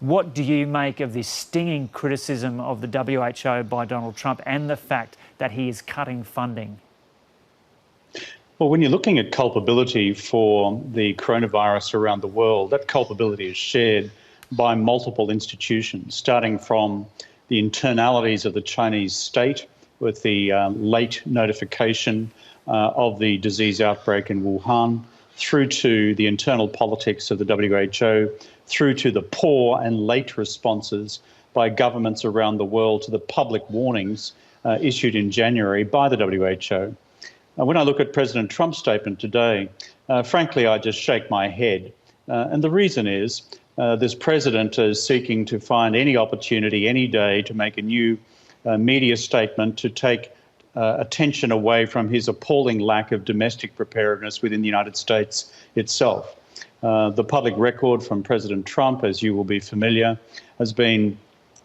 What do you make of this stinging criticism of the WHO by Donald Trump and the fact that he is cutting funding? Well, when you're looking at culpability for the coronavirus around the world, that culpability is shared by multiple institutions, starting from the internalities of the Chinese state with the late notification of the disease outbreak in Wuhan, through to the internal politics of the WHO, through to the poor and late responses by governments around the world to the public warnings issued in January by the WHO. When I look at President Trump's statement today, frankly, I just shake my head. And the reason is this president is seeking to find any opportunity, any day, to make a new media statement to take attention away from his appalling lack of domestic preparedness within the United States itself. The public record from President Trump, as you will be familiar, has been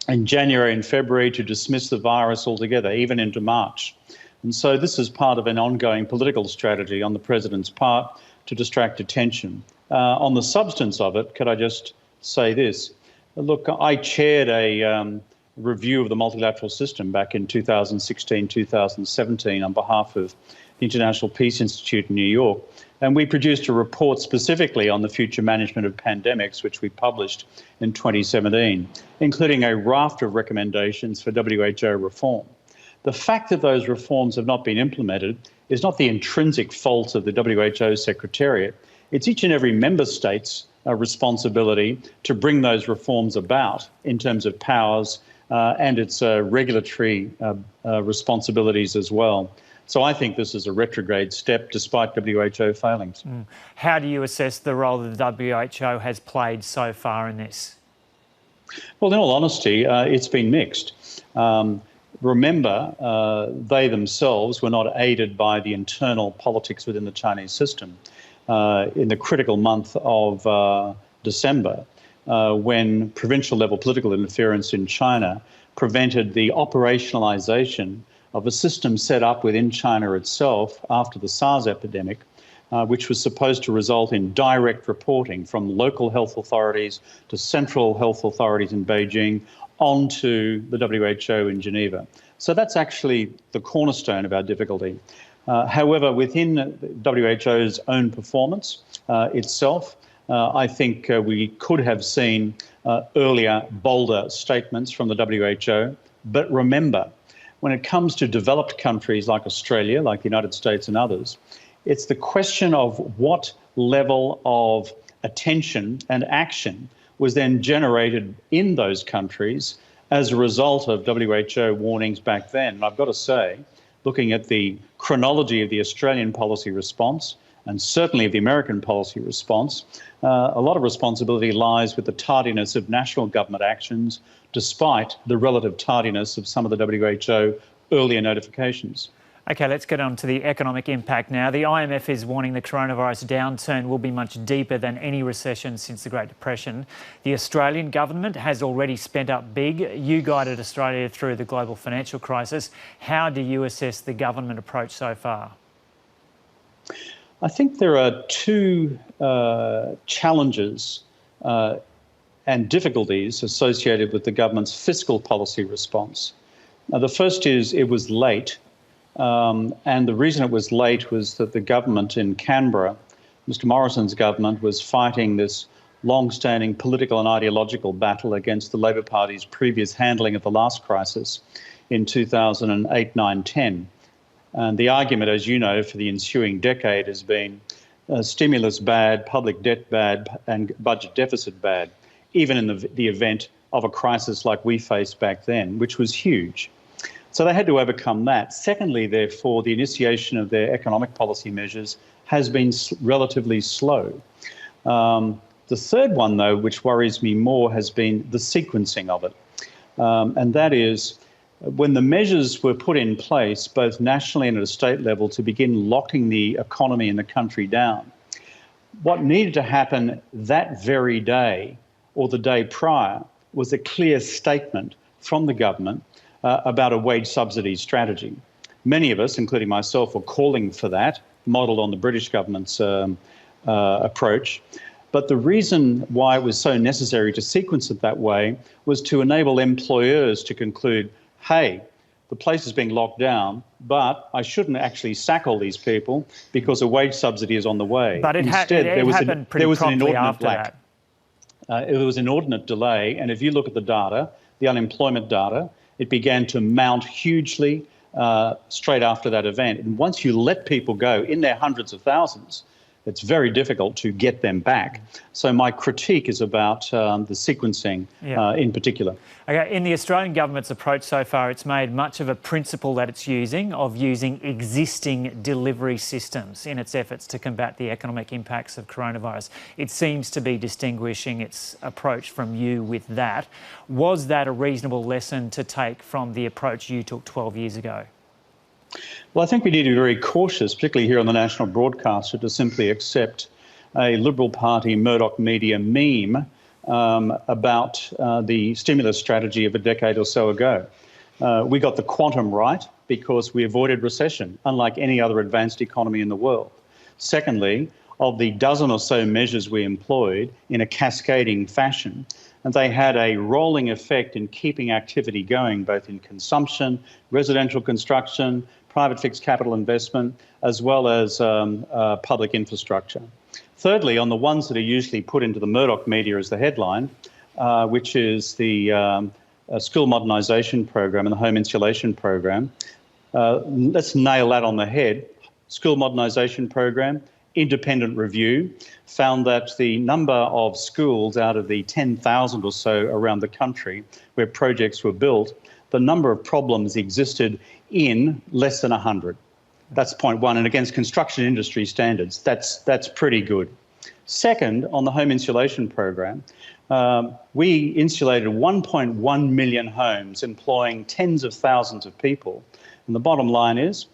in January and February to dismiss the virus altogether, even into March. And so this is part of an ongoing political strategy on the president's part to distract attention. On the substance of it, could I just say this? Look, I chaired a review of the multilateral system back in 2016, 2017 on behalf of the International Peace Institute in New York. And we produced a report specifically on the future management of pandemics, which we published in 2017, including a raft of recommendations for WHO reform. The fact that those reforms have not been implemented is not the intrinsic fault of the WHO Secretariat. It's each and every member state's responsibility to bring those reforms about in terms of powers and its regulatory responsibilities as well. So I think this is a retrograde step despite WHO failings. How do you assess the role that the WHO has played so far in this? Well, in all honesty, it's been mixed. Remember, they themselves were not aided by the internal politics within the Chinese system. In the critical month of December, when provincial level political interference in China prevented the operationalization of a system set up within China itself after the SARS epidemic, which was supposed to result in direct reporting from local health authorities to central health authorities in Beijing onto the WHO in Geneva. So that's actually the cornerstone of our difficulty. However, within WHO's own performance itself, I think we could have seen earlier, bolder statements from the WHO. But remember, when it comes to developed countries like Australia, like the United States and others, it's the question of what level of attention and action was then generated in those countries as a result of WHO warnings back then. And I've got to say, looking at the chronology of the Australian policy response, and certainly of the American policy response, a lot of responsibility lies with the tardiness of national government actions, despite the relative tardiness of some of the WHO earlier notifications. OK, let's get on to the economic impact now. The IMF is warning the coronavirus downturn will be much deeper than any recession since the Great Depression. The Australian government has already spent up big. You guided Australia through the global financial crisis. How do you assess the government approach so far? I think there are two challenges and difficulties associated with the government's fiscal policy response. Now, the first is it was late. And the reason it was late was that the government in Canberra, Mr Morrison's government, was fighting this long-standing political and ideological battle against the Labor Party's previous handling of the last crisis in 2008, 9, 10. And the argument, as you know, for the ensuing decade has been stimulus bad, public debt bad, and budget deficit bad, even in the event of a crisis like we faced back then, which was huge. So they had to overcome that. Secondly, therefore, the initiation of their economic policy measures has been relatively slow. The third one, though, which worries me more, has been the sequencing of it. And that is, when the measures were put in place, both nationally and at a state level, to begin locking the economy in the country down, what needed to happen that very day or the day prior was a clear statement from the government about a wage subsidy strategy. Many of us, including myself, were calling for that, modelled on the British government's approach. But the reason why it was so necessary to sequence it that way was to enable employers to conclude, hey, the place is being locked down, but I shouldn't actually sack all these people because a wage subsidy is on the way. But it happened pretty promptly after that. It was an inordinate delay, and if you look at the data, the unemployment data, it began to mount hugely straight after that event. And once you let people go in their hundreds of thousands, it's very difficult to get them back. So my critique is about the sequencing in particular. Okay, in the Australian government's approach so far, it's made much of a principle that it's using of using existing delivery systems in its efforts to combat the economic impacts of coronavirus. It seems to be distinguishing its approach from you with that. Was that a reasonable lesson to take from the approach you took 12 years ago? Well, I think we need to be very cautious, particularly here on the national broadcaster, to simply accept a Liberal Party Murdoch media meme about the stimulus strategy of a decade or so ago. We got the quantum right because we avoided recession, unlike any other advanced economy in the world. Secondly, of the dozen or so measures we employed in a cascading fashion, and they had a rolling effect in keeping activity going, both in consumption, residential construction, private fixed capital investment, as well as public infrastructure. Thirdly, on the ones that are usually put into the Murdoch media as the headline, which is the school modernisation program and the home insulation program, let's nail that on the head. School modernisation program, independent review, found that the number of schools out of the 10,000 or so around the country where projects were built, the number of problems existed in less than 100. That's point one. And against construction industry standards, that's pretty good. Second, on the home insulation program, we insulated 1.1 million homes, employing tens of thousands of people. And the bottom line is,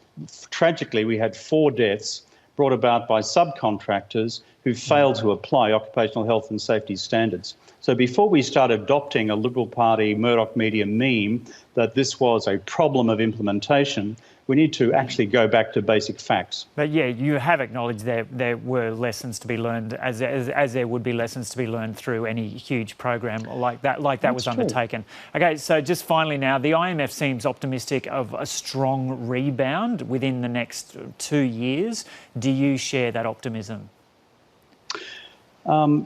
tragically, we had 4 deaths brought about by subcontractors who failed to apply occupational health and safety standards. So before we start adopting a Liberal Party Murdoch media meme that this was a problem of implementation, we need to actually go back to basic facts. But yeah, you have acknowledged there were lessons to be learned, as there would be lessons to be learned through any huge program like that was undertaken. Okay, so just finally now, the IMF seems optimistic of a strong rebound within the next 2 years. Do you share that optimism?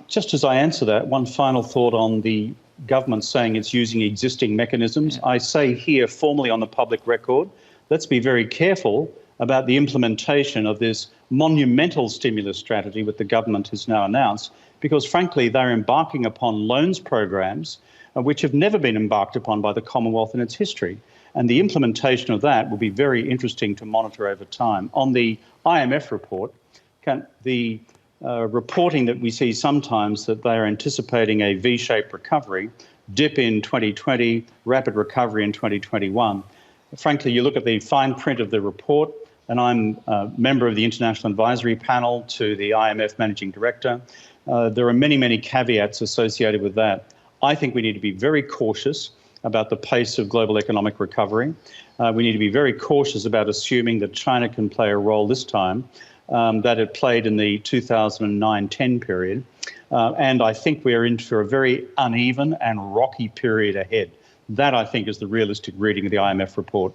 Just as I answer that, one final thought on the government saying it's using existing mechanisms. I say here formally on the public record, let's be very careful about the implementation of this monumental stimulus strategy that the government has now announced, because frankly, they're embarking upon loans programs which have never been embarked upon by the Commonwealth in its history. And the implementation of that will be very interesting to monitor over time. On the IMF report, the reporting that we see sometimes that they are anticipating a V-shaped recovery, dip in 2020, rapid recovery in 2021. Frankly, you look at the fine print of the report, and I'm a member of the International Advisory Panel to the IMF Managing Director. There are many, many caveats associated with that. I think we need to be very cautious about the pace of global economic recovery. We need to be very cautious about assuming that China can play a role this time that it played in the 2009-10 period. And I think we are in for a very uneven and rocky period ahead. That, I think, is the realistic reading of the IMF report.